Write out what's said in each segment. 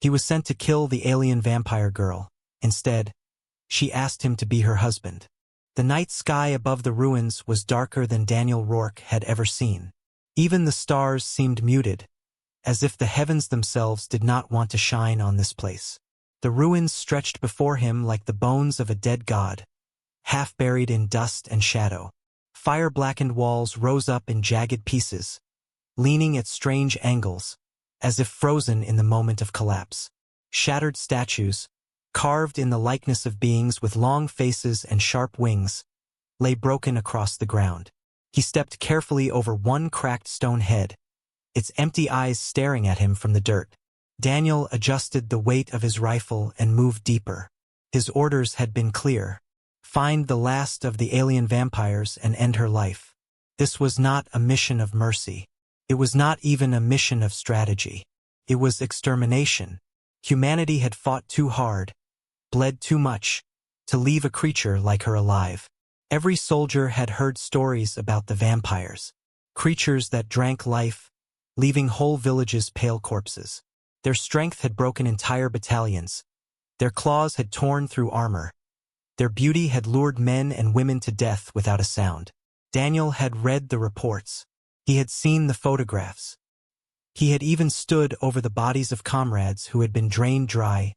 He was sent to kill the alien vampire girl. Instead, she asked him to be her husband. The night sky above the ruins was darker than Daniel Rourke had ever seen. Even the stars seemed muted, as if the heavens themselves did not want to shine on this place. The ruins stretched before him like the bones of a dead god, half buried in dust and shadow. Fire-blackened walls rose up in jagged pieces, leaning at strange angles, as if frozen in the moment of collapse. Shattered statues, carved in the likeness of beings with long faces and sharp wings, lay broken across the ground. He stepped carefully over one cracked stone head, its empty eyes staring at him from the dirt. Daniel adjusted the weight of his rifle and moved deeper. His orders had been clear. Find the last of the alien vampires and end her life. This was not a mission of mercy. It was not even a mission of strategy. It was extermination. Humanity had fought too hard, bled too much, to leave a creature like her alive. Every soldier had heard stories about the vampires, creatures that drank life, leaving whole villages pale corpses. Their strength had broken entire battalions. Their claws had torn through armor. Their beauty had lured men and women to death without a sound. Daniel had read the reports. He had seen the photographs. He had even stood over the bodies of comrades who had been drained dry,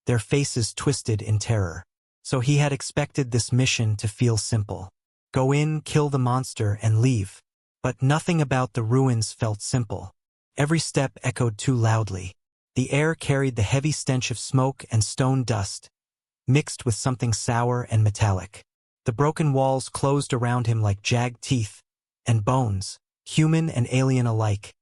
their faces twisted in terror. So he had expected this mission to feel simple. Go in, kill the monster, and leave. But nothing about the ruins felt simple. Every step echoed too loudly. The air carried the heavy stench of smoke and stone dust, mixed with something sour and metallic. The broken walls closed around him like jagged teeth, and bones, human and alien alike,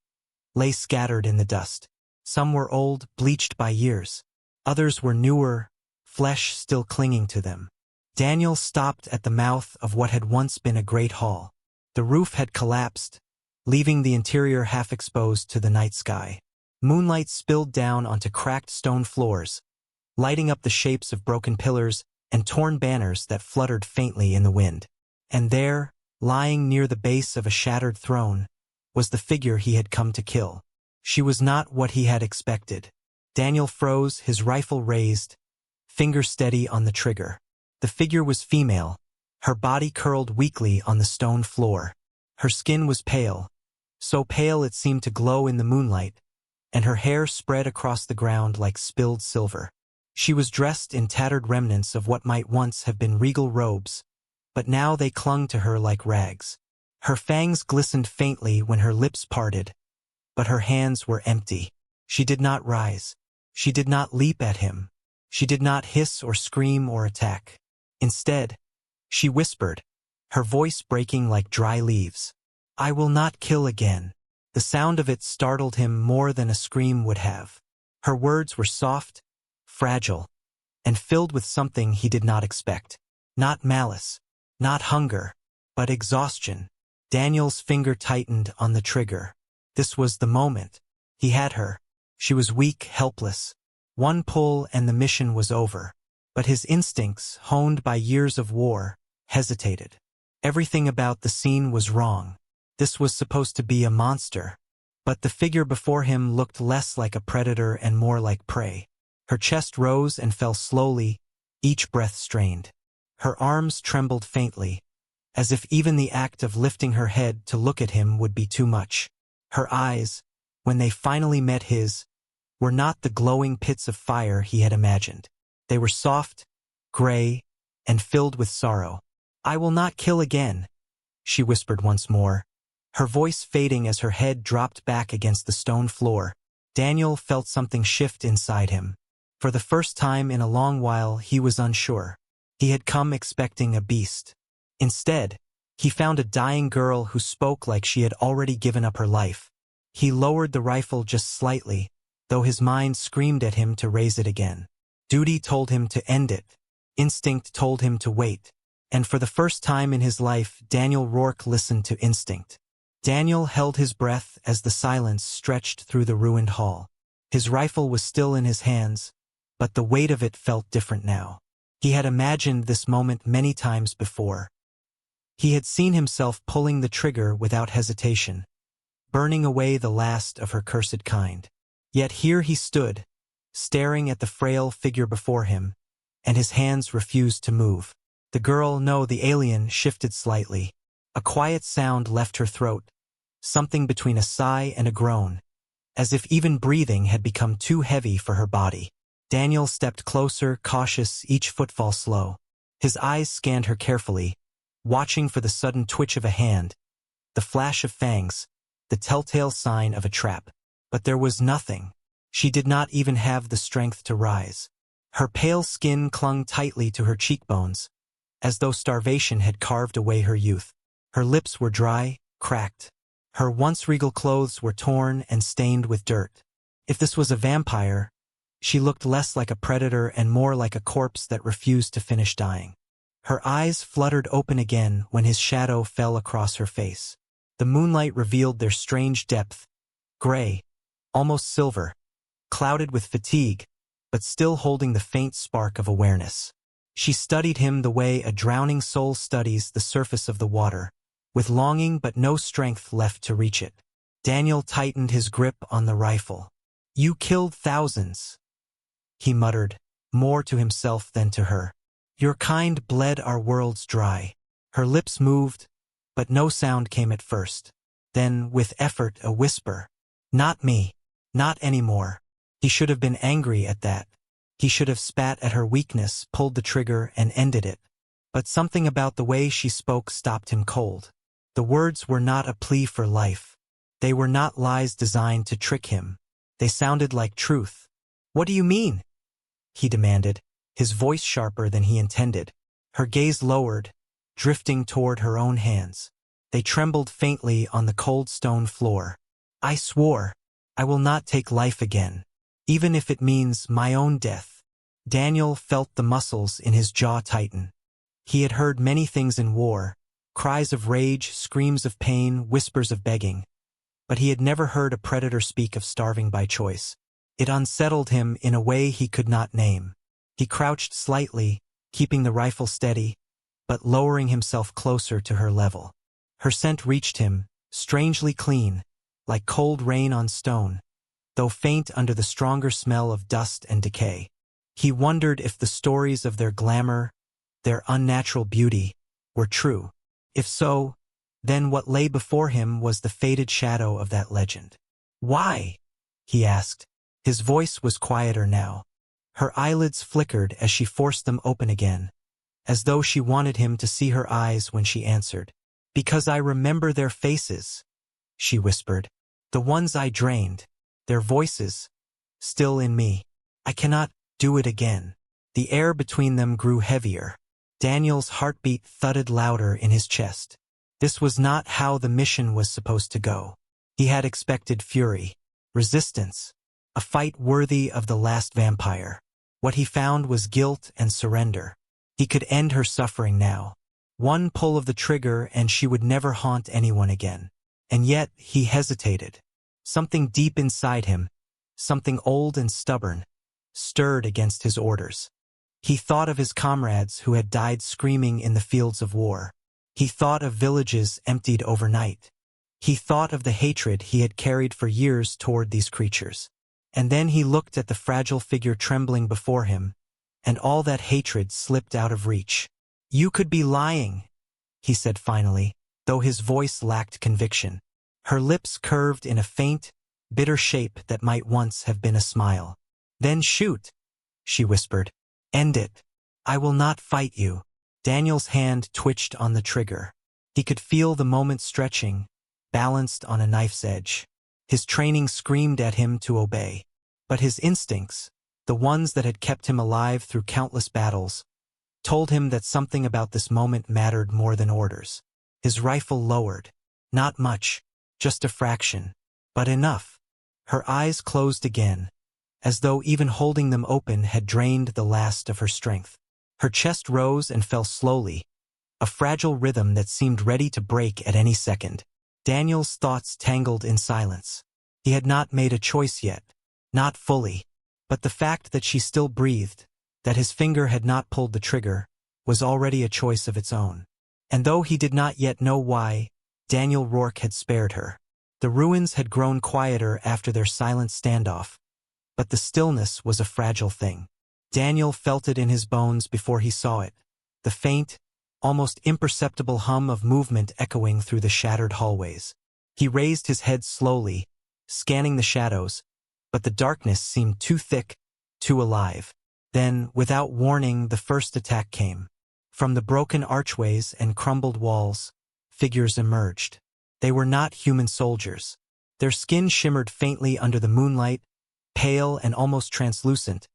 lay scattered in the dust. Some were old, bleached by years. Others were newer, flesh still clinging to them. Daniel stopped at the mouth of what had once been a great hall. The roof had collapsed, leaving the interior half exposed to the night sky. Moonlight spilled down onto cracked stone floors, lighting up the shapes of broken pillars and torn banners that fluttered faintly in the wind. And there, lying near the base of a shattered throne, was the figure he had come to kill. She was not what he had expected. Daniel froze, his rifle raised, finger steady on the trigger. The figure was female, her body curled weakly on the stone floor. Her skin was pale, so pale it seemed to glow in the moonlight, and her hair spread across the ground like spilled silver. She was dressed in tattered remnants of what might once have been regal robes, but now they clung to her like rags. Her fangs glistened faintly when her lips parted, but her hands were empty. She did not rise. She did not leap at him. She did not hiss or scream or attack. Instead, she whispered, her voice breaking like dry leaves. "I will not kill again." The sound of it startled him more than a scream would have. Her words were soft, fragile, and filled with something he did not expect. Not malice, not hunger, but exhaustion. Daniel's finger tightened on the trigger. This was the moment. He had her. She was weak, helpless. One pull and the mission was over. But his instincts, honed by years of war, hesitated. Everything about the scene was wrong. This was supposed to be a monster. But the figure before him looked less like a predator and more like prey. Her chest rose and fell slowly, each breath strained. Her arms trembled faintly, as if even the act of lifting her head to look at him would be too much. Her eyes, when they finally met his, were not the glowing pits of fire he had imagined. They were soft, gray, and filled with sorrow. "I will not kill again," she whispered once more, her voice fading as her head dropped back against the stone floor. Daniel felt something shift inside him. For the first time in a long while, he was unsure. He had come expecting a beast. Instead, he found a dying girl who spoke like she had already given up her life. He lowered the rifle just slightly, though his mind screamed at him to raise it again. Duty told him to end it. Instinct told him to wait. And for the first time in his life, Daniel Rourke listened to instinct. Daniel held his breath as the silence stretched through the ruined hall. His rifle was still in his hands, but the weight of it felt different now. He had imagined this moment many times before. He had seen himself pulling the trigger without hesitation, burning away the last of her cursed kind. Yet here he stood, staring at the frail figure before him, and his hands refused to move. The alien shifted slightly. A quiet sound left her throat, something between a sigh and a groan, as if even breathing had become too heavy for her body. Daniel stepped closer, cautious, each footfall slow. His eyes scanned her carefully, watching for the sudden twitch of a hand, the flash of fangs, the telltale sign of a trap. But there was nothing. She did not even have the strength to rise. Her pale skin clung tightly to her cheekbones, as though starvation had carved away her youth. Her lips were dry, cracked. Her once regal clothes were torn and stained with dirt. If this was a vampire, she looked less like a predator and more like a corpse that refused to finish dying. Her eyes fluttered open again when his shadow fell across her face. The moonlight revealed their strange depth, gray, almost silver, clouded with fatigue, but still holding the faint spark of awareness. She studied him the way a drowning soul studies the surface of the water, with longing but no strength left to reach it. Daniel tightened his grip on the rifle. "You killed thousands," he muttered, more to himself than to her. "Your kind bled our worlds dry." Her lips moved, but no sound came at first. Then, with effort, a whisper. "Not me. Not anymore." He should have been angry at that. He should have spat at her weakness, pulled the trigger, and ended it. But something about the way she spoke stopped him cold. The words were not a plea for life. They were not lies designed to trick him. They sounded like truth. "What do you mean?" he demanded, his voice sharper than he intended. Her gaze lowered, drifting toward her own hands. They trembled faintly on the cold stone floor. "I swore. I will not take life again, even if it means my own death." Daniel felt the muscles in his jaw tighten. He had heard many things in war, cries of rage, screams of pain, whispers of begging. But he had never heard a predator speak of starving by choice. It unsettled him in a way he could not name. He crouched slightly, keeping the rifle steady, but lowering himself closer to her level. Her scent reached him, strangely clean, like cold rain on stone, though faint under the stronger smell of dust and decay. He wondered if the stories of their glamour, their unnatural beauty, were true. If so, then what lay before him was the faded shadow of that legend. "Why?" he asked. His voice was quieter now. Her eyelids flickered as she forced them open again, as though she wanted him to see her eyes when she answered. "Because I remember their faces," she whispered. "The ones I drained, their voices, still in me. I cannot do it again." The air between them grew heavier. Daniel's heartbeat thudded louder in his chest. This was not how the mission was supposed to go. He had expected fury, resistance, a fight worthy of the last vampire. What he found was guilt and surrender. He could end her suffering now. One pull of the trigger and she would never haunt anyone again. And yet he hesitated. Something deep inside him, something old and stubborn, stirred against his orders. He thought of his comrades who had died screaming in the fields of war. He thought of villages emptied overnight. He thought of the hatred he had carried for years toward these creatures. And then he looked at the fragile figure trembling before him, and all that hatred slipped out of reach. "You could be lying," he said finally, though his voice lacked conviction. Her lips curved in a faint, bitter shape that might once have been a smile. "Then shoot," she whispered. "End it. I will not fight you." Daniel's hand twitched on the trigger. He could feel the moment stretching, balanced on a knife's edge. His training screamed at him to obey. But his instincts, the ones that had kept him alive through countless battles, told him that something about this moment mattered more than orders. His rifle lowered. Not much, just a fraction, but enough. Her eyes closed again, as though even holding them open had drained the last of her strength. Her chest rose and fell slowly, a fragile rhythm that seemed ready to break at any second. Daniel's thoughts tangled in silence. He had not made a choice yet, not fully, but the fact that she still breathed, that his finger had not pulled the trigger, was already a choice of its own. And though he did not yet know why, Daniel Rourke had spared her. The ruins had grown quieter after their silent standoff, but the stillness was a fragile thing. Daniel felt it in his bones before he saw it, the faint, almost imperceptible hum of movement echoing through the shattered hallways. He raised his head slowly, scanning the shadows, but the darkness seemed too thick, too alive. Then, without warning, the first attack came. From the broken archways and crumbled walls, figures emerged. They were not human soldiers. Their skin shimmered faintly under the moonlight, pale and almost translucent,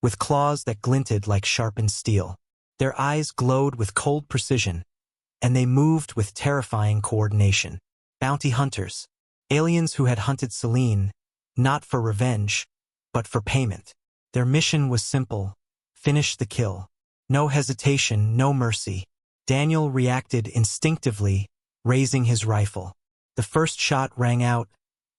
with claws that glinted like sharpened steel. Their eyes glowed with cold precision, and they moved with terrifying coordination. Bounty hunters, aliens who had hunted Celine, not for revenge, but for payment. Their mission was simple: finish the kill. No hesitation, no mercy. Daniel reacted instinctively, raising his rifle. The first shot rang out,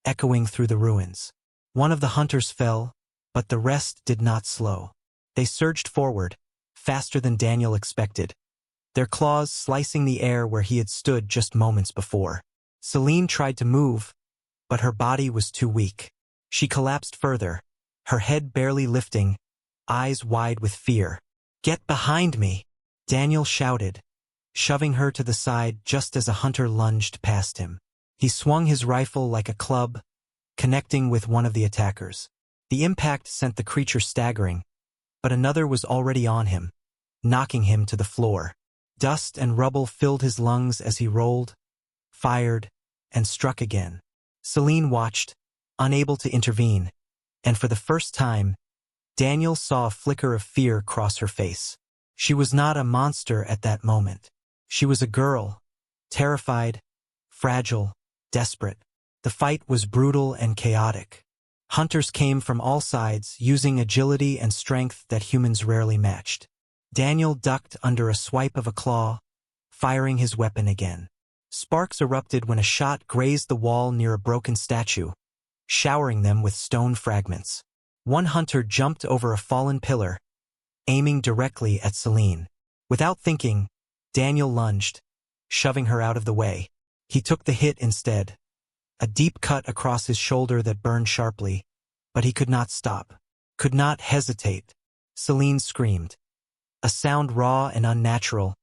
echoing through the ruins. One of the hunters fell, but the rest did not slow. They surged forward, faster than Daniel expected, their claws slicing the air where he had stood just moments before. Celine tried to move, but her body was too weak. She collapsed further, her head barely lifting, eyes wide with fear. "Get behind me!" Daniel shouted, shoving her to the side just as a hunter lunged past him. He swung his rifle like a club, connecting with one of the attackers. The impact sent the creature staggering, but another was already on him, knocking him to the floor. Dust and rubble filled his lungs as he rolled, fired, and struck again. Celine watched, unable to intervene, and for the first time, Daniel saw a flicker of fear cross her face. She was not a monster at that moment. She was a girl, terrified, fragile, desperate. The fight was brutal and chaotic. Hunters came from all sides, using agility and strength that humans rarely matched. Daniel ducked under a swipe of a claw, firing his weapon again. Sparks erupted when a shot grazed the wall near a broken statue, showering them with stone fragments. One hunter jumped over a fallen pillar, aiming directly at Celine. Without thinking, Daniel lunged, shoving her out of the way. He took the hit instead, a deep cut across his shoulder that burned sharply, but he could not stop, could not hesitate. Celine screamed, a sound raw and unnatural,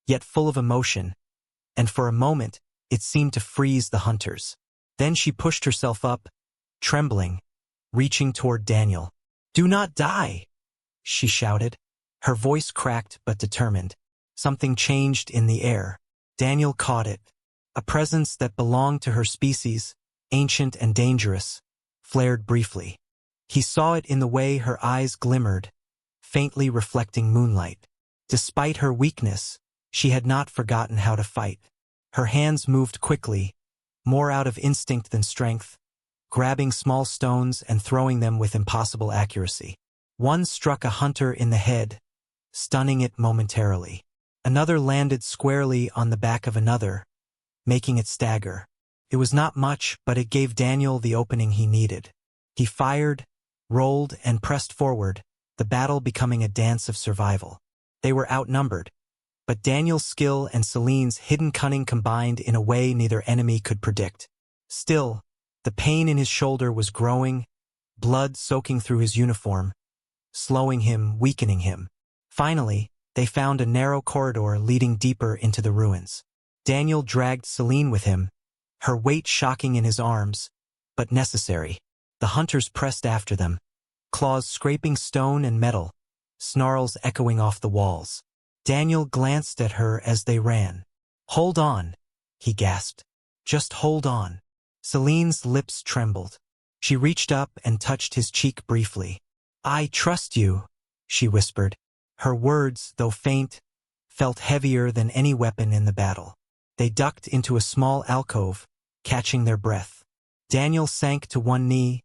yet full of emotion, and for a moment, it seemed to freeze the hunters. Then she pushed herself up, trembling, reaching toward Daniel. "Do not die!" she shouted, her voice cracked but determined. Something changed in the air. Daniel caught it. A presence that belonged to her species, ancient and dangerous, flared briefly. He saw it in the way her eyes glimmered, faintly reflecting moonlight. Despite her weakness, she had not forgotten how to fight. Her hands moved quickly, more out of instinct than strength, grabbing small stones and throwing them with impossible accuracy. One struck a hunter in the head, stunning it momentarily. Another landed squarely on the back of another, making it stagger. It was not much, but it gave Daniel the opening he needed. He fired, rolled, and pressed forward, the battle becoming a dance of survival. They were outnumbered, but Daniel's skill and Celine's hidden cunning combined in a way neither enemy could predict. Still, the pain in his shoulder was growing, blood soaking through his uniform, slowing him, weakening him. Finally, they found a narrow corridor leading deeper into the ruins. Daniel dragged Celine with him, her weight shocking in his arms, but necessary. The hunters pressed after them, claws scraping stone and metal, snarls echoing off the walls. Daniel glanced at her as they ran. "Hold on," he gasped. "Just hold on." Celine's lips trembled. She reached up and touched his cheek briefly. "I trust you," she whispered. Her words, though faint, felt heavier than any weapon in the battle. They ducked into a small alcove, catching their breath. Daniel sank to one knee,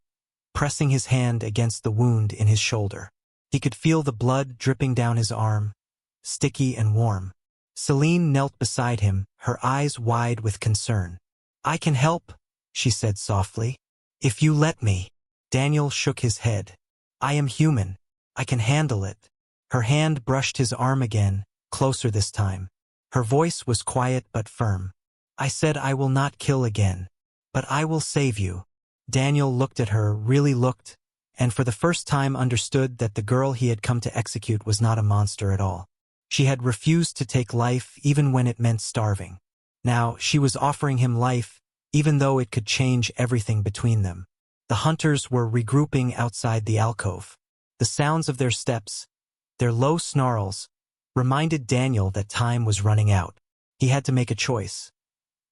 pressing his hand against the wound in his shoulder. He could feel the blood dripping down his arm, sticky and warm. Celine knelt beside him, her eyes wide with concern. "I can help," she said softly. "If you let me." Daniel shook his head. "I am human. I can handle it." Her hand brushed his arm again, closer this time. Her voice was quiet but firm. "I said I will not kill again, but I will save you." Daniel looked at her, really looked, and for the first time understood that the girl he had come to execute was not a monster at all. She had refused to take life even when it meant starving. Now she was offering him life, even though it could change everything between them. The hunters were regrouping outside the alcove. The sounds of their steps, their low snarls, reminded Daniel that time was running out. He had to make a choice.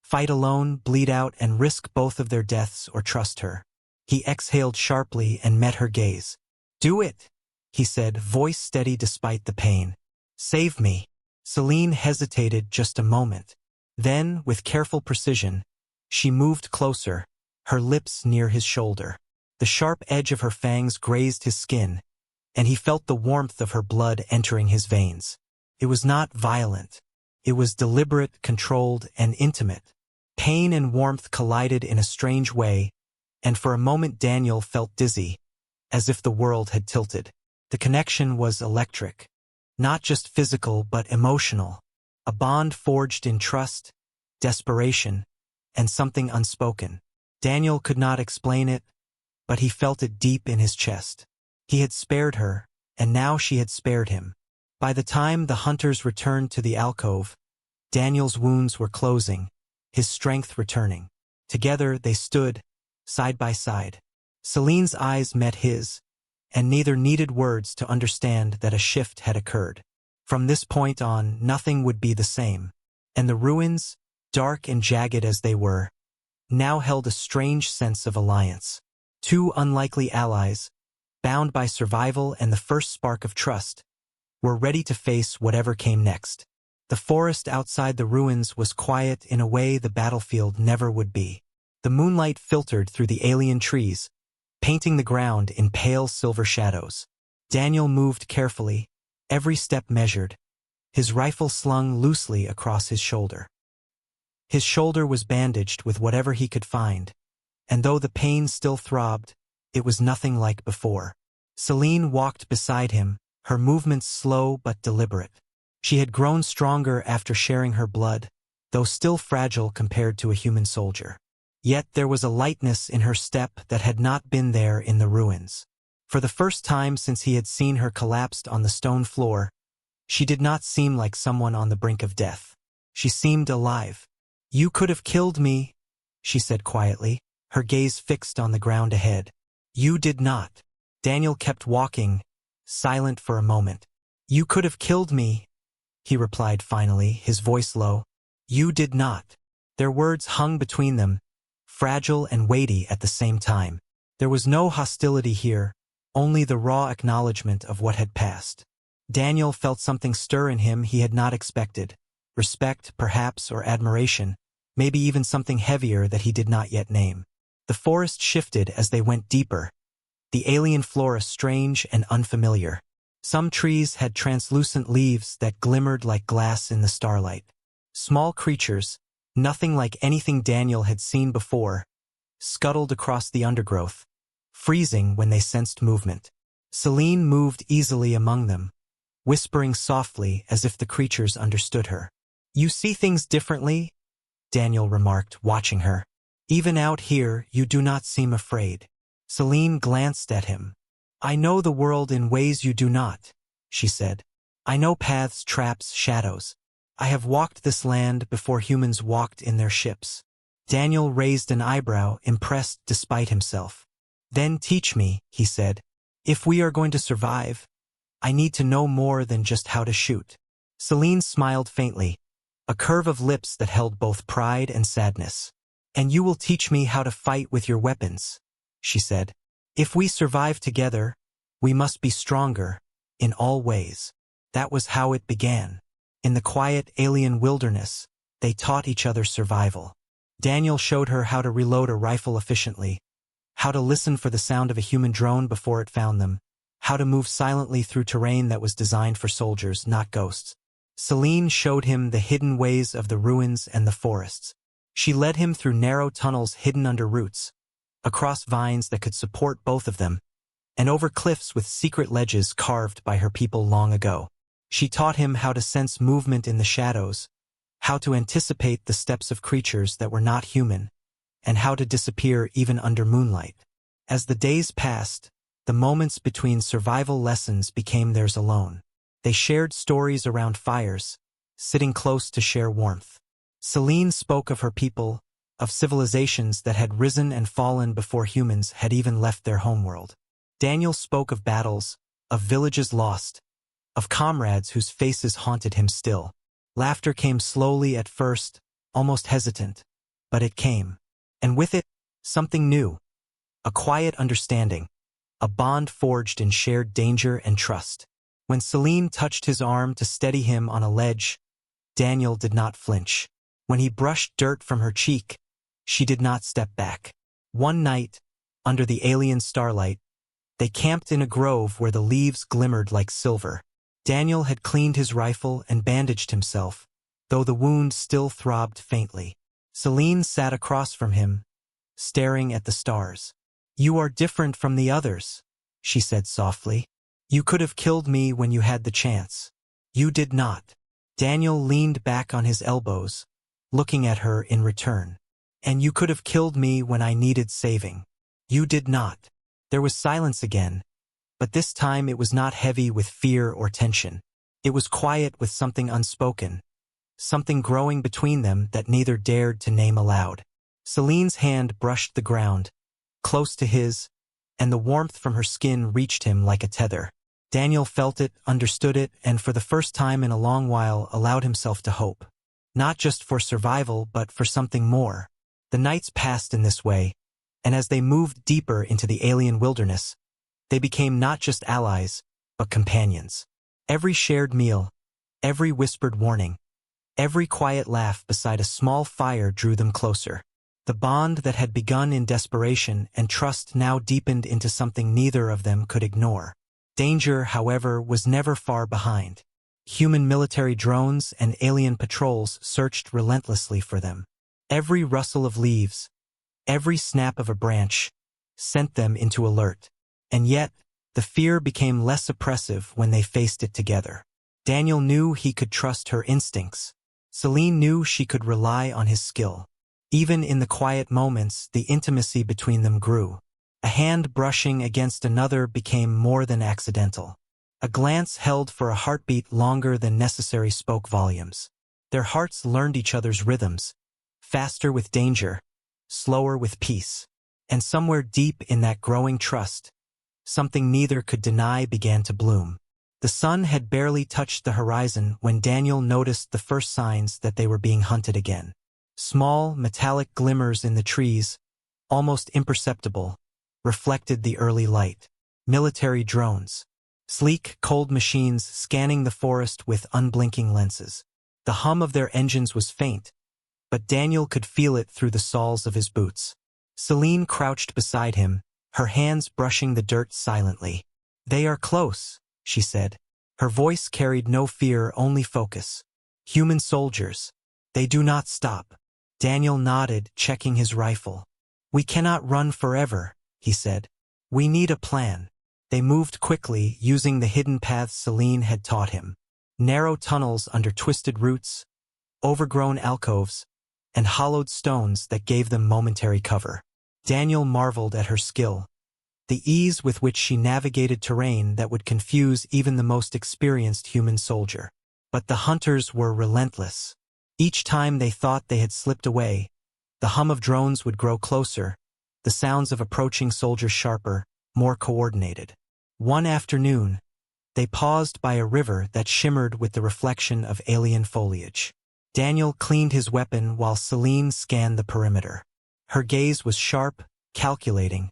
Fight alone, bleed out, and risk both of their deaths, or trust her. He exhaled sharply and met her gaze. "Do it," he said, voice steady despite the pain. "Save me." Celine hesitated just a moment. Then, with careful precision, she moved closer, her lips near his shoulder. The sharp edge of her fangs grazed his skin, and he felt the warmth of her blood entering his veins. It was not violent. It was deliberate, controlled, and intimate. Pain and warmth collided in a strange way, and for a moment Daniel felt dizzy, as if the world had tilted. The connection was electric. Not just physical, but emotional. A bond forged in trust, desperation, and something unspoken. Daniel could not explain it, but he felt it deep in his chest. He had spared her, and now she had spared him. By the time the hunters returned to the alcove, Daniel's wounds were closing, his strength returning. Together they stood, side by side. Celine's eyes met his, and neither needed words to understand that a shift had occurred. From this point on, nothing would be the same, and the ruins, dark and jagged as they were, now held a strange sense of alliance. Two unlikely allies, bound by survival and the first spark of trust, were ready to face whatever came next. The forest outside the ruins was quiet in a way the battlefield never would be. The moonlight filtered through the alien trees, painting the ground in pale silver shadows. Daniel moved carefully, every step measured, his rifle slung loosely across his shoulder. His shoulder was bandaged with whatever he could find, and though the pain still throbbed, it was nothing like before. Celine walked beside him, her movements slow but deliberate. She had grown stronger after sharing her blood, though still fragile compared to a human soldier. Yet there was a lightness in her step that had not been there in the ruins. For the first time since he had seen her collapsed on the stone floor, she did not seem like someone on the brink of death. She seemed alive. "You could have killed me," she said quietly, her gaze fixed on the ground ahead. "You did not." Daniel kept walking, silent for a moment. "You could have killed me," he replied finally, his voice low. "You did not." Their words hung between them, fragile and weighty at the same time. There was no hostility here, only the raw acknowledgement of what had passed. Daniel felt something stir in him he had not expected. Respect, perhaps, or admiration, maybe even something heavier that he did not yet name. The forest shifted as they went deeper, the alien flora strange and unfamiliar. Some trees had translucent leaves that glimmered like glass in the starlight. Small creatures, nothing like anything Daniel had seen before, scuttled across the undergrowth, freezing when they sensed movement. Celine moved easily among them, whispering softly as if the creatures understood her. "You see things differently," Daniel remarked, watching her. "Even out here, you do not seem afraid." Celine glanced at him. "I know the world in ways you do not," she said. "I know paths, traps, shadows. I have walked this land before humans walked in their ships." Daniel raised an eyebrow, impressed despite himself. "Then teach me," he said. "If we are going to survive, I need to know more than just how to shoot." Celine smiled faintly, a curve of lips that held both pride and sadness. "And you will teach me how to fight with your weapons," she said. "If we survive together, we must be stronger, in all ways." That was how it began. In the quiet alien wilderness, they taught each other survival. Daniel showed her how to reload a rifle efficiently, how to listen for the sound of a human drone before it found them, how to move silently through terrain that was designed for soldiers, not ghosts. Celine showed him the hidden ways of the ruins and the forests. She led him through narrow tunnels hidden under roots, across vines that could support both of them, and over cliffs with secret ledges carved by her people long ago. She taught him how to sense movement in the shadows, how to anticipate the steps of creatures that were not human, and how to disappear even under moonlight. As the days passed, The moments between survival lessons became theirs alone. They shared stories around fires, sitting close to share warmth. Celine spoke of her people, of civilizations that had risen and fallen before humans had even left their homeworld. Daniel spoke of battles, of villages lost, of comrades whose faces haunted him still. Laughter came slowly at first, almost hesitant, but it came. And with it, something new. A quiet understanding, a bond forged in shared danger and trust. When Celine touched his arm to steady him on a ledge, Daniel did not flinch. When he brushed dirt from her cheek, she did not step back. One night, under the alien starlight, they camped in a grove where the leaves glimmered like silver. Daniel had cleaned his rifle and bandaged himself, though the wound still throbbed faintly. Celine sat across from him, staring at the stars. "You are different from the others," she said softly. "You could have killed me when you had the chance. You did not." Daniel leaned back on his elbows, looking at her in return. "And you could have killed me when I needed saving. You did not." There was silence again, but this time it was not heavy with fear or tension. It was quiet with something unspoken, something growing between them that neither dared to name aloud. Celine's hand brushed the ground, close to his, and the warmth from her skin reached him like a tether. Daniel felt it, understood it, and for the first time in a long while allowed himself to hope. Not just for survival, but for something more. The nights passed in this way, and as they moved deeper into the alien wilderness, they became not just allies, but companions. Every shared meal, every whispered warning, every quiet laugh beside a small fire drew them closer. The bond that had begun in desperation and trust now deepened into something neither of them could ignore. Danger, however, was never far behind. Human military drones and alien patrols searched relentlessly for them. Every rustle of leaves, every snap of a branch, sent them into alert. And yet, the fear became less oppressive when they faced it together. Daniel knew he could trust her instincts. Celine knew she could rely on his skill. Even in the quiet moments, the intimacy between them grew. A hand brushing against another became more than accidental. A glance held for a heartbeat longer than necessary spoke volumes. Their hearts learned each other's rhythms, faster with danger, slower with peace. And somewhere deep in that growing trust, something neither could deny began to bloom. The sun had barely touched the horizon when Daniel noticed the first signs that they were being hunted again. Small, metallic glimmers in the trees, almost imperceptible, reflected the early light. Military drones. Sleek, cold machines scanning the forest with unblinking lenses. The hum of their engines was faint, but Daniel could feel it through the soles of his boots. Celine crouched beside him, her hands brushing the dirt silently. "They are close," she said. Her voice carried no fear, only focus. "Human soldiers. They do not stop." Daniel nodded, checking his rifle. "We cannot run forever," he said. "We need a plan." They moved quickly, using the hidden paths Celine had taught him. Narrow tunnels under twisted roots, overgrown alcoves, and hollowed stones that gave them momentary cover. Daniel marveled at her skill, the ease with which she navigated terrain that would confuse even the most experienced human soldier. But the hunters were relentless. Each time they thought they had slipped away, the hum of drones would grow closer, the sounds of approaching soldiers sharper, more coordinated. One afternoon, they paused by a river that shimmered with the reflection of alien foliage. Daniel cleaned his weapon while Celine scanned the perimeter. Her gaze was sharp, calculating,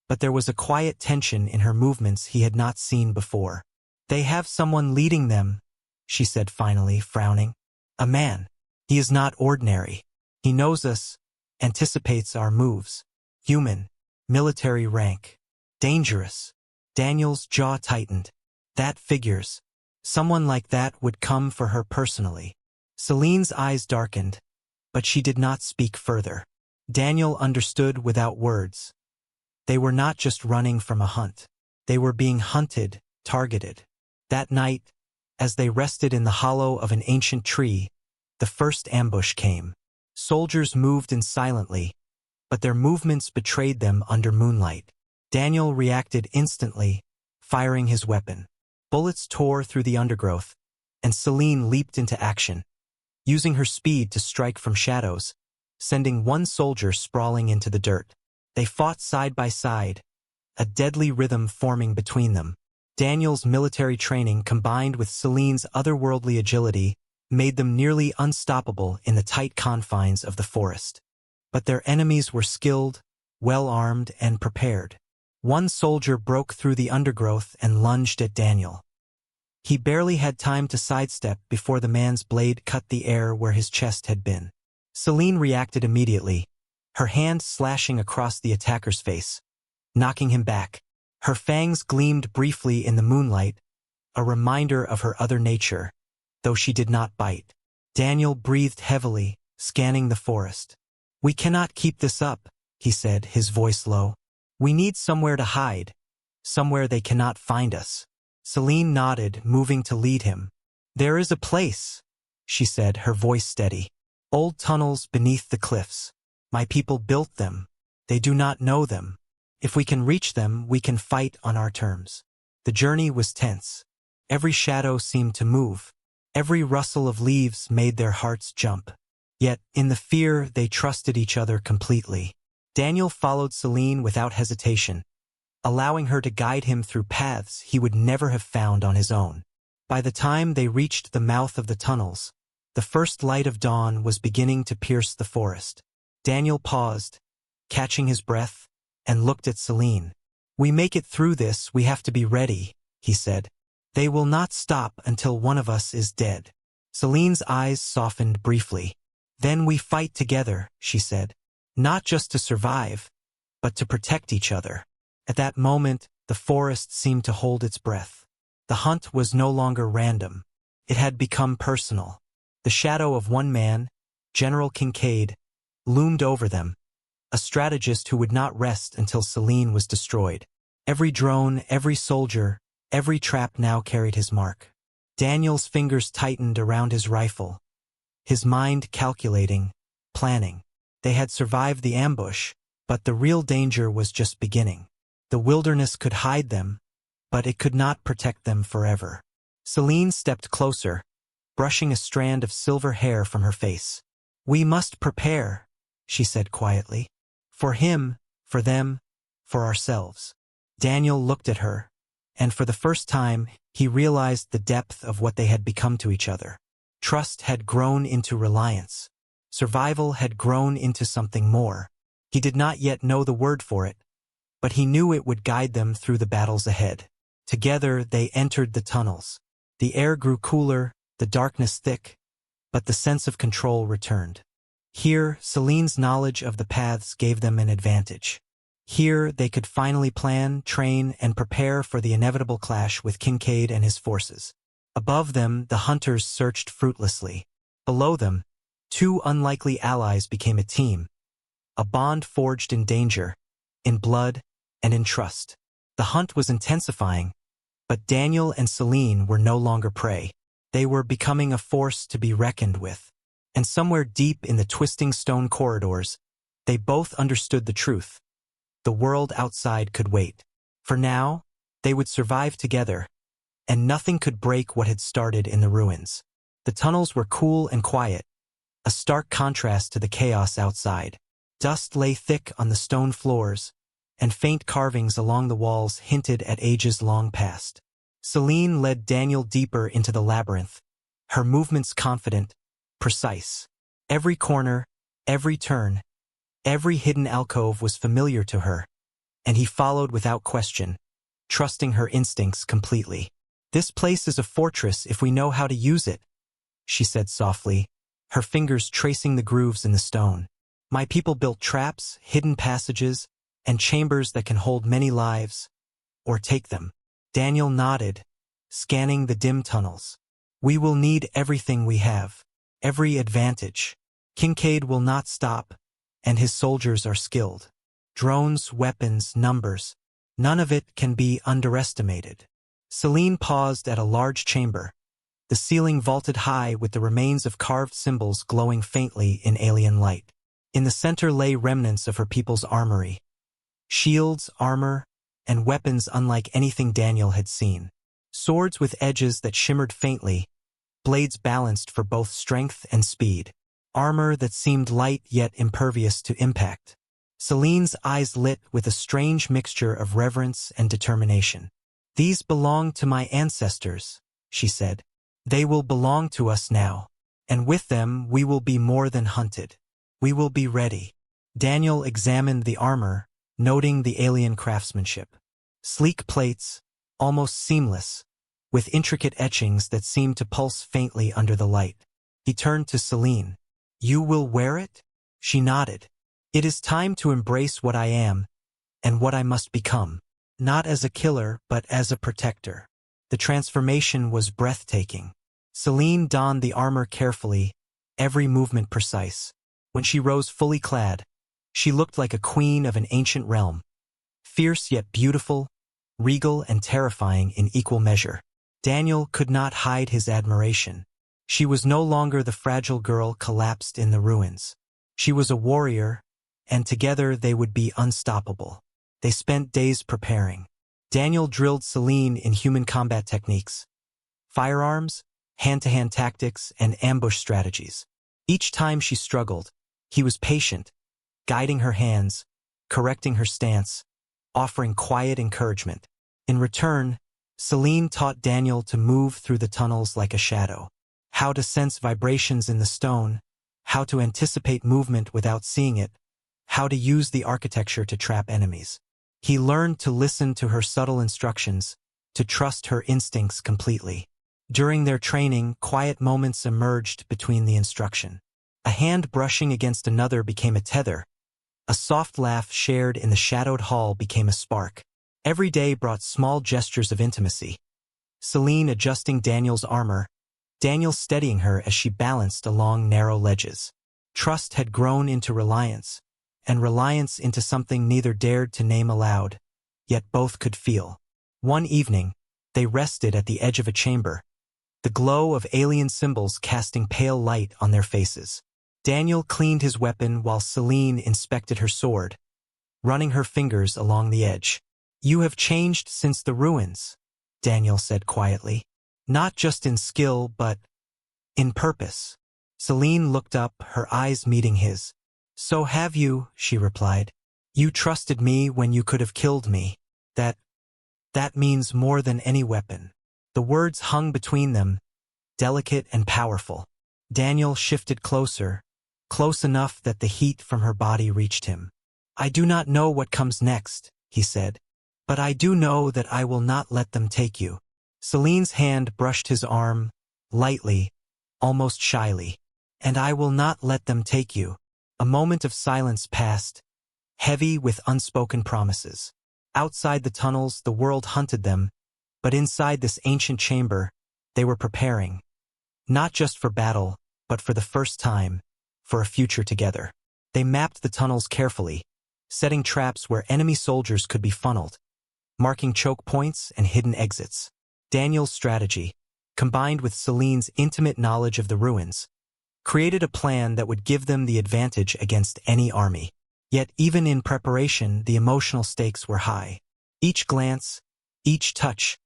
but there was a quiet tension in her movements he had not seen before. "They have someone leading them," she said finally, frowning. "A man. He is not ordinary. He knows us, anticipates our moves. Human, military rank. Dangerous." Daniel's jaw tightened. That figures. Someone like that would come for her personally. Celine's eyes darkened, but she did not speak further. Daniel understood without words. They were not just running from a hunt. They were being hunted, targeted. That night, as they rested in the hollow of an ancient tree, the first ambush came. Soldiers moved in silently, but their movements betrayed them under moonlight. Daniel reacted instantly, firing his weapon. Bullets tore through the undergrowth, and Celine leaped into action, using her speed to strike from shadows, sending one soldier sprawling into the dirt. They fought side by side, a deadly rhythm forming between them. Daniel's military training combined with Celine's otherworldly agility made them nearly unstoppable in the tight confines of the forest. But their enemies were skilled, well-armed, and prepared. One soldier broke through the undergrowth and lunged at Daniel. He barely had time to sidestep before the man's blade cut the air where his chest had been. Celine reacted immediately, her hand slashing across the attacker's face, knocking him back. Her fangs gleamed briefly in the moonlight, a reminder of her other nature, though she did not bite. Daniel breathed heavily, scanning the forest. "We cannot keep this up," he said, his voice low. "We need somewhere to hide, somewhere they cannot find us." Celine nodded, moving to lead him. "There is a place," she said, her voice steady. "Old tunnels beneath the cliffs. My people built them. They do not know them. If we can reach them, we can fight on our terms." The journey was tense. Every shadow seemed to move. Every rustle of leaves made their hearts jump. Yet, in the fear, they trusted each other completely. Daniel followed Celine without hesitation, allowing her to guide him through paths he would never have found on his own. By the time they reached the mouth of the tunnels, the first light of dawn was beginning to pierce the forest. Daniel paused, catching his breath, and looked at Celine. "We make it through this, we have to be ready," he said. "They will not stop until one of us is dead." Celine's eyes softened briefly. "Then we fight together," she said. "Not just to survive, but to protect each other." At that moment, the forest seemed to hold its breath. The hunt was no longer random. It had become personal. The shadow of one man, General Kincaid, loomed over them, a strategist who would not rest until Celine was destroyed. Every drone, every soldier, every trap now carried his mark. Daniel's fingers tightened around his rifle, his mind calculating, planning. They had survived the ambush, but the real danger was just beginning. The wilderness could hide them, but it could not protect them forever. Celine stepped closer, brushing a strand of silver hair from her face. "We must prepare," she said quietly. "For him, for them, for ourselves." Daniel looked at her, and for the first time, he realized the depth of what they had become to each other. Trust had grown into reliance. Survival had grown into something more. He did not yet know the word for it, but he knew it would guide them through the battles ahead. Together, they entered the tunnels. The air grew cooler, the darkness thick, but the sense of control returned. Here, Celine's knowledge of the paths gave them an advantage. Here, they could finally plan, train, and prepare for the inevitable clash with Kincaid and his forces. Above them, the hunters searched fruitlessly. Below them, two unlikely allies became a team, a bond forged in danger, in blood, and in trust. The hunt was intensifying, but Daniel and Celine were no longer prey. They were becoming a force to be reckoned with. And somewhere deep in the twisting stone corridors, they both understood the truth. The world outside could wait. For now, they would survive together, and nothing could break what had started in the ruins. The tunnels were cool and quiet, a stark contrast to the chaos outside. Dust lay thick on the stone floors, and faint carvings along the walls hinted at ages long past. Celine led Daniel deeper into the labyrinth, her movements confident, precise. Every corner, every turn, every hidden alcove was familiar to her, and he followed without question, trusting her instincts completely. "This place is a fortress if we know how to use it," she said softly, her fingers tracing the grooves in the stone. "My people built traps, hidden passages, and chambers that can hold many lives, or take them." Daniel nodded, scanning the dim tunnels. "We will need everything we have, every advantage. Kincaid will not stop, and his soldiers are skilled. Drones, weapons, numbers, none of it can be underestimated." Celine paused at a large chamber, the ceiling vaulted high with the remains of carved symbols glowing faintly in alien light. In the center lay remnants of her people's armory. Shields, armor, and weapons unlike anything Daniel had seen. Swords with edges that shimmered faintly, blades balanced for both strength and speed. Armor that seemed light yet impervious to impact. Celine's eyes lit with a strange mixture of reverence and determination. "These belong to my ancestors," she said. "They will belong to us now. And with them we will be more than hunted. We will be ready." Daniel examined the armor, noting the alien craftsmanship. Sleek plates, almost seamless, with intricate etchings that seemed to pulse faintly under the light. He turned to Celine. "You will wear it?" She nodded. "It is time to embrace what I am, and what I must become. Not as a killer, but as a protector." The transformation was breathtaking. Celine donned the armor carefully, every movement precise. When she rose fully clad, she looked like a queen of an ancient realm. Fierce yet beautiful, regal and terrifying in equal measure. Daniel could not hide his admiration. She was no longer the fragile girl collapsed in the ruins. She was a warrior, and together they would be unstoppable. They spent days preparing. Daniel drilled Celine in human combat techniques, firearms, hand-to-hand tactics, and ambush strategies. Each time she struggled, he was patient, guiding her hands, correcting her stance, offering quiet encouragement. In return, Celine taught Daniel to move through the tunnels like a shadow, how to sense vibrations in the stone, how to anticipate movement without seeing it, how to use the architecture to trap enemies. He learned to listen to her subtle instructions, to trust her instincts completely. During their training, quiet moments emerged between the instruction. A hand brushing against another became a tether. A soft laugh shared in the shadowed hall became a spark. Every day brought small gestures of intimacy. Celine adjusting Daniel's armor, Daniel steadying her as she balanced along narrow ledges. Trust had grown into reliance, and reliance into something neither dared to name aloud, yet both could feel. One evening, they rested at the edge of a chamber, the glow of alien symbols casting pale light on their faces. Daniel cleaned his weapon while Celine inspected her sword, running her fingers along the edge. "You have changed since the ruins," Daniel said quietly. "Not just in skill, but in purpose." Celine looked up, her eyes meeting his. "So have you," she replied. "You trusted me when you could have killed me. That means more than any weapon." The words hung between them, delicate and powerful. Daniel shifted closer, close enough that the heat from her body reached him. "I do not know what comes next," he said, "but I do know that I will not let them take you." Celine's hand brushed his arm, lightly, almost shyly. "And I will not let them take you." A moment of silence passed, heavy with unspoken promises. Outside the tunnels, the world hunted them, but inside this ancient chamber, they were preparing, not just for battle, but for the first time, for a future together. They mapped the tunnels carefully, setting traps where enemy soldiers could be funneled, marking choke points and hidden exits. Daniel's strategy, combined with Celine's intimate knowledge of the ruins, created a plan that would give them the advantage against any army. Yet even in preparation, the emotional stakes were high. Each glance, each touch,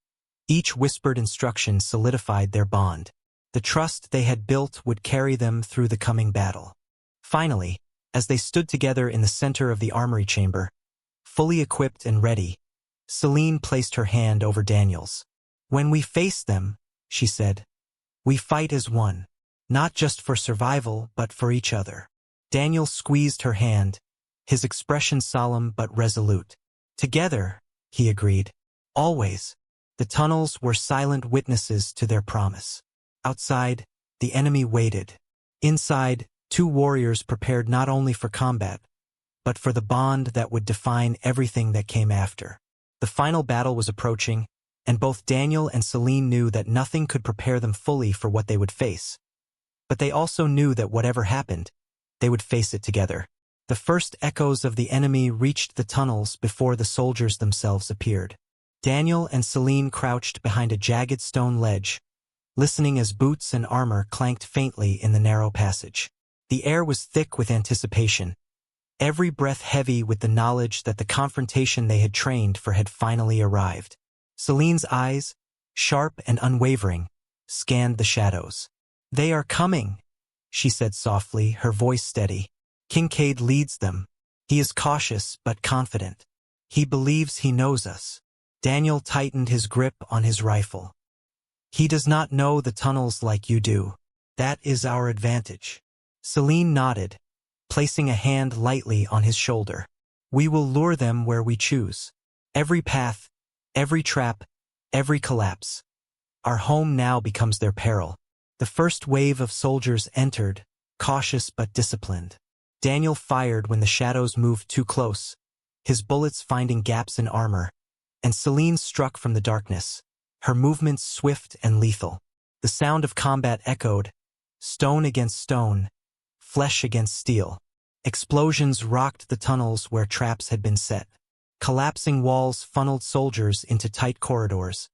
each whispered instruction solidified their bond. The trust they had built would carry them through the coming battle. Finally, as they stood together in the center of the armory chamber, fully equipped and ready, Celine placed her hand over Daniel's. "When we face them," she said, "we fight as one, not just for survival, but for each other." Daniel squeezed her hand, his expression solemn but resolute. "Together," he agreed. "Always." The tunnels were silent witnesses to their promise. Outside, the enemy waited. Inside, two warriors prepared not only for combat, but for the bond that would define everything that came after. The final battle was approaching, and both Daniel and Celine knew that nothing could prepare them fully for what they would face. But they also knew that whatever happened, they would face it together. The first echoes of the enemy reached the tunnels before the soldiers themselves appeared. Daniel and Celine crouched behind a jagged stone ledge, listening as boots and armor clanked faintly in the narrow passage. The air was thick with anticipation, every breath heavy with the knowledge that the confrontation they had trained for had finally arrived. Celine's eyes, sharp and unwavering, scanned the shadows. "They are coming," she said softly, her voice steady. "Kincaid leads them. He is cautious but confident. He believes he knows us." Daniel tightened his grip on his rifle. "He does not know the tunnels like you do. That is our advantage." Celine nodded, placing a hand lightly on his shoulder. "We will lure them where we choose. Every path, every trap, every collapse. Our home now becomes their peril." The first wave of soldiers entered, cautious but disciplined. Daniel fired when the shadows moved too close, his bullets finding gaps in armor, and Celine struck from the darkness, her movements swift and lethal. The sound of combat echoed, stone against stone, flesh against steel. Explosions rocked the tunnels where traps had been set. Collapsing walls funneled soldiers into tight corridors,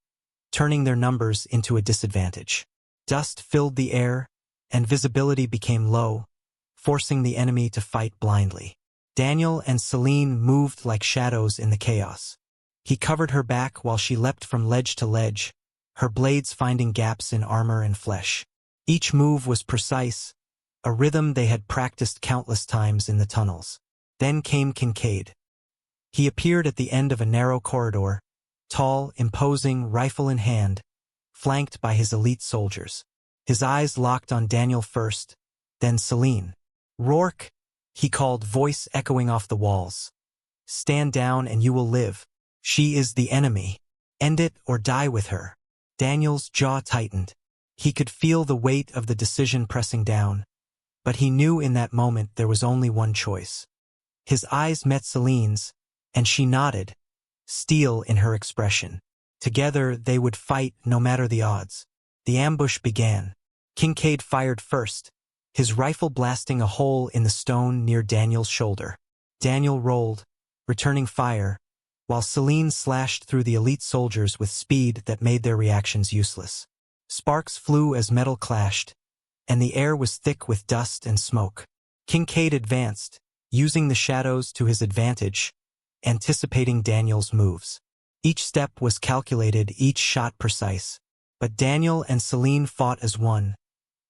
turning their numbers into a disadvantage. Dust filled the air, and visibility became low, forcing the enemy to fight blindly. Daniel and Celine moved like shadows in the chaos. He covered her back while she leapt from ledge to ledge, her blades finding gaps in armor and flesh. Each move was precise, a rhythm they had practiced countless times in the tunnels. Then came Kincaid. He appeared at the end of a narrow corridor, tall, imposing, rifle in hand, flanked by his elite soldiers. His eyes locked on Daniel first, then Celine. "Rourke," he called, voice echoing off the walls. "Stand down and you will live. She is the enemy. End it or die with her." Daniel's jaw tightened. He could feel the weight of the decision pressing down, but he knew in that moment there was only one choice. His eyes met Celine's, and she nodded, steel in her expression. Together they would fight no matter the odds. The ambush began. Kincaid fired first, his rifle blasting a hole in the stone near Daniel's shoulder. Daniel rolled, returning fire, while Celine slashed through the elite soldiers with speed that made their reactions useless. Sparks flew as metal clashed, and the air was thick with dust and smoke. Kincaid advanced, using the shadows to his advantage, anticipating Daniel's moves. Each step was calculated, each shot precise. But Daniel and Celine fought as one,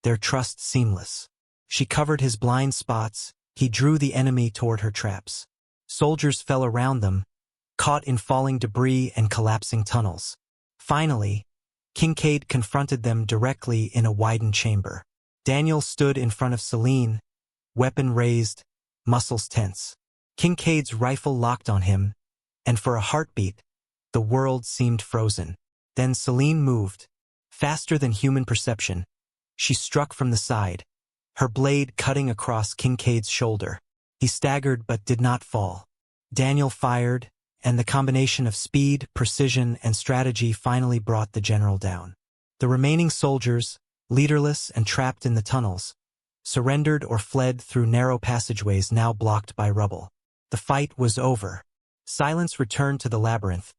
their trust seamless. She covered his blind spots, he drew the enemy toward her traps. Soldiers fell around them, caught in falling debris and collapsing tunnels. Finally, Kincaid confronted them directly in a widened chamber. Daniel stood in front of Celine, weapon raised, muscles tense. Kincaid's rifle locked on him, and for a heartbeat, the world seemed frozen. Then Celine moved, faster than human perception. She struck from the side, her blade cutting across Kincaid's shoulder. He staggered but did not fall. Daniel fired, and the combination of speed, precision, and strategy finally brought the general down. The remaining soldiers, leaderless and trapped in the tunnels, surrendered or fled through narrow passageways now blocked by rubble. The fight was over. Silence returned to the labyrinth,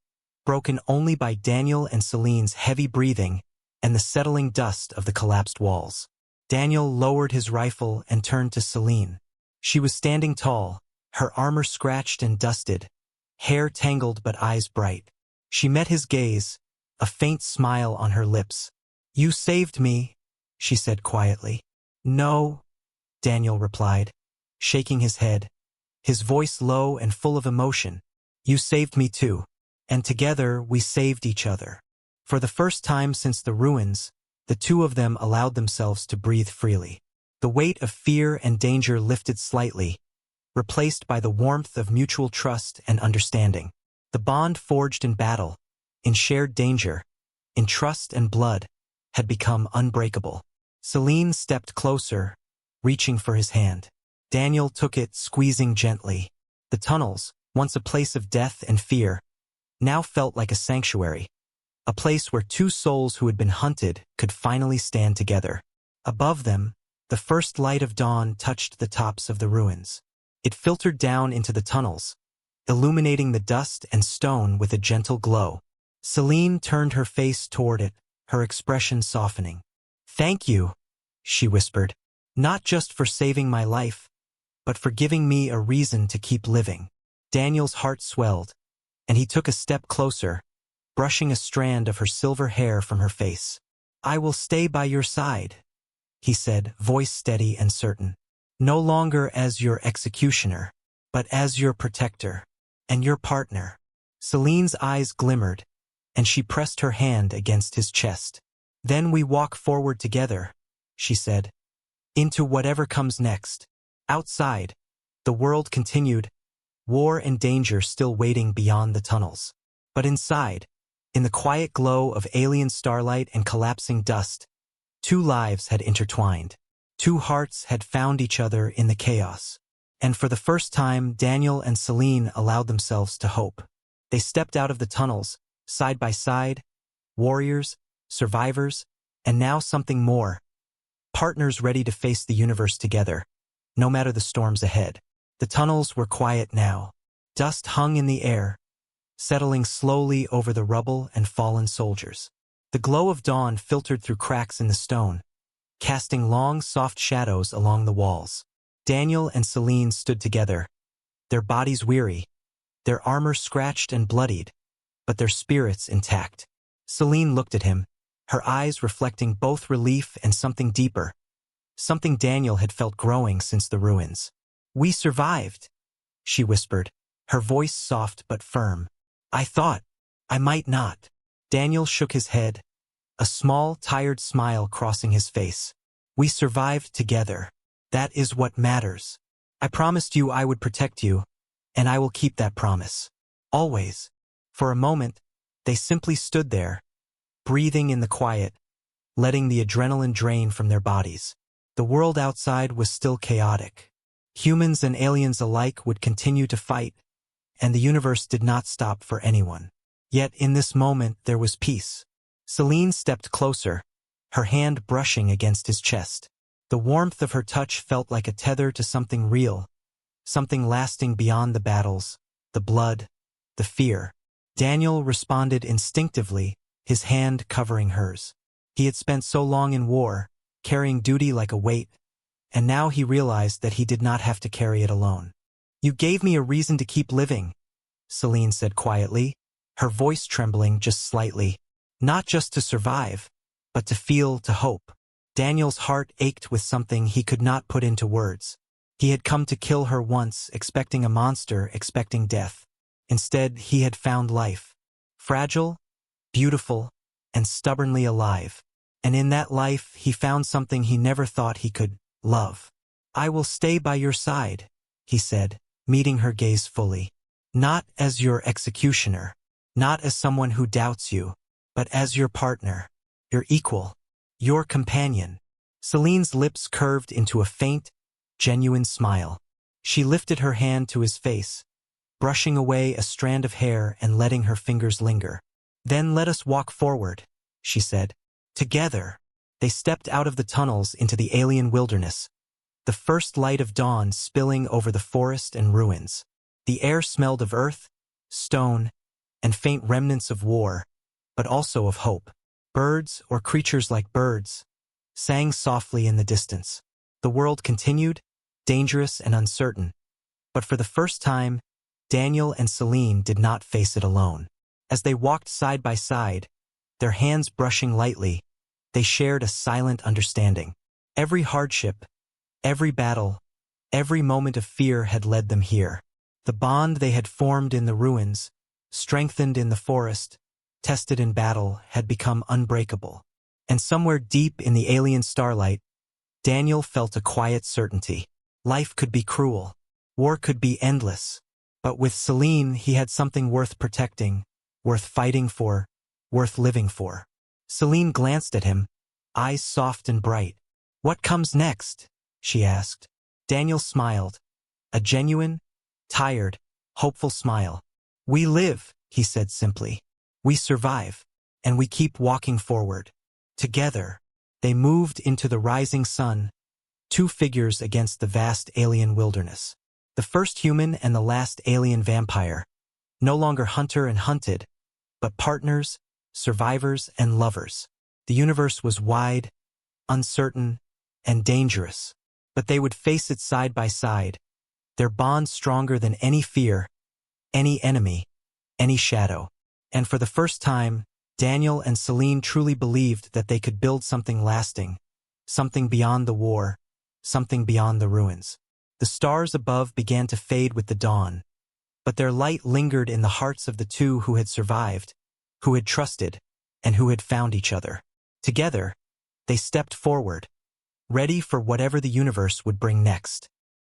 broken only by Daniel and Celine's heavy breathing and the settling dust of the collapsed walls. Daniel lowered his rifle and turned to Celine. She was standing tall, her armor scratched and dusted, hair tangled but eyes bright. She met his gaze, a faint smile on her lips. "You saved me," she said quietly. "No," Daniel replied, shaking his head, his voice low and full of emotion. "You saved me too. And together we saved each other." For the first time since the ruins, the two of them allowed themselves to breathe freely. The weight of fear and danger lifted slightly, replaced by the warmth of mutual trust and understanding. The bond forged in battle, in shared danger, in trust and blood, had become unbreakable. Celine stepped closer, reaching for his hand. Daniel took it, squeezing gently. The tunnels, once a place of death and fear, now felt like a sanctuary, a place where two souls who had been hunted could finally stand together. Above them, the first light of dawn touched the tops of the ruins. It filtered down into the tunnels, illuminating the dust and stone with a gentle glow. Celine turned her face toward it, her expression softening. "Thank you," she whispered. "Not just for saving my life, but for giving me a reason to keep living." Daniel's heart swelled, and he took a step closer, brushing a strand of her silver hair from her face. "I will stay by your side," he said, voice steady and certain. "No longer as your executioner, but as your protector and your partner." Celine's eyes glimmered, and she pressed her hand against his chest. "Then we walk forward together," she said, "into whatever comes next." Outside, the world continued, war and danger still waiting beyond the tunnels. But inside, in the quiet glow of alien starlight and collapsing dust, two lives had intertwined. Two hearts had found each other in the chaos. And for the first time, Daniel and Celine allowed themselves to hope. They stepped out of the tunnels, side by side, warriors, survivors, and now something more. Partners ready to face the universe together, no matter the storms ahead. The tunnels were quiet now. Dust hung in the air, settling slowly over the rubble and fallen soldiers. The glow of dawn filtered through cracks in the stone, casting long, soft shadows along the walls. Daniel and Celine stood together, their bodies weary, their armor scratched and bloodied, but their spirits intact. Celine looked at him, her eyes reflecting both relief and something deeper, something Daniel had felt growing since the ruins. "We survived," she whispered, her voice soft but firm. "I thought I might not." Daniel shook his head, a small, tired smile crossing his face. "We survived together. That is what matters. I promised you I would protect you, and I will keep that promise. Always." For a moment, they simply stood there, breathing in the quiet, letting the adrenaline drain from their bodies. The world outside was still chaotic. Humans and aliens alike would continue to fight, and the universe did not stop for anyone. Yet in this moment there was peace. Celine stepped closer, her hand brushing against his chest. The warmth of her touch felt like a tether to something real, something lasting beyond the battles, the blood, the fear. Daniel responded instinctively, his hand covering hers. He had spent so long in war, carrying duty like a weight, and now he realized that he did not have to carry it alone. "You gave me a reason to keep living," Celine said quietly, her voice trembling just slightly. "Not just to survive, but to feel, to hope." Daniel's heart ached with something he could not put into words. He had come to kill her once, expecting a monster, expecting death. Instead, he had found life. Fragile, beautiful, and stubbornly alive. And in that life, he found something he never thought he could: love. "I will stay by your side," he said, meeting her gaze fully. "Not as your executioner, not as someone who doubts you, but as your partner, your equal, your companion." Celine's lips curved into a faint, genuine smile. She lifted her hand to his face, brushing away a strand of hair and letting her fingers linger. "Then let us walk forward," she said. Together, they stepped out of the tunnels into the alien wilderness, the first light of dawn spilling over the forest and ruins. The air smelled of earth, stone, and faint remnants of war, but also of hope. Birds, or creatures like birds, sang softly in the distance. The world continued, dangerous and uncertain, but for the first time, Daniel and Celine did not face it alone. As they walked side by side, their hands brushing lightly, they shared a silent understanding. Every hardship, every battle, every moment of fear had led them here. The bond they had formed in the ruins, strengthened in the forest, tested in battle, had become unbreakable. And somewhere deep in the alien starlight, Daniel felt a quiet certainty. Life could be cruel. War could be endless. But with Celine, he had something worth protecting, worth fighting for, worth living for. Celine glanced at him, eyes soft and bright. "What comes next?" she asked. Daniel smiled, a genuine, tired, hopeful smile. "We live," he said simply. "We survive, and we keep walking forward." Together, they moved into the rising sun, two figures against the vast alien wilderness. The first human and the last alien vampire, no longer hunter and hunted, but partners, survivors, and lovers. The universe was wide, uncertain, and dangerous, but they would face it side by side, their bond stronger than any fear, any enemy, any shadow. And for the first time, Daniel and Celine truly believed that they could build something lasting, something beyond the war, something beyond the ruins. The stars above began to fade with the dawn, but their light lingered in the hearts of the two who had survived, who had trusted, and who had found each other. Together, they stepped forward, ready for whatever the universe would bring next.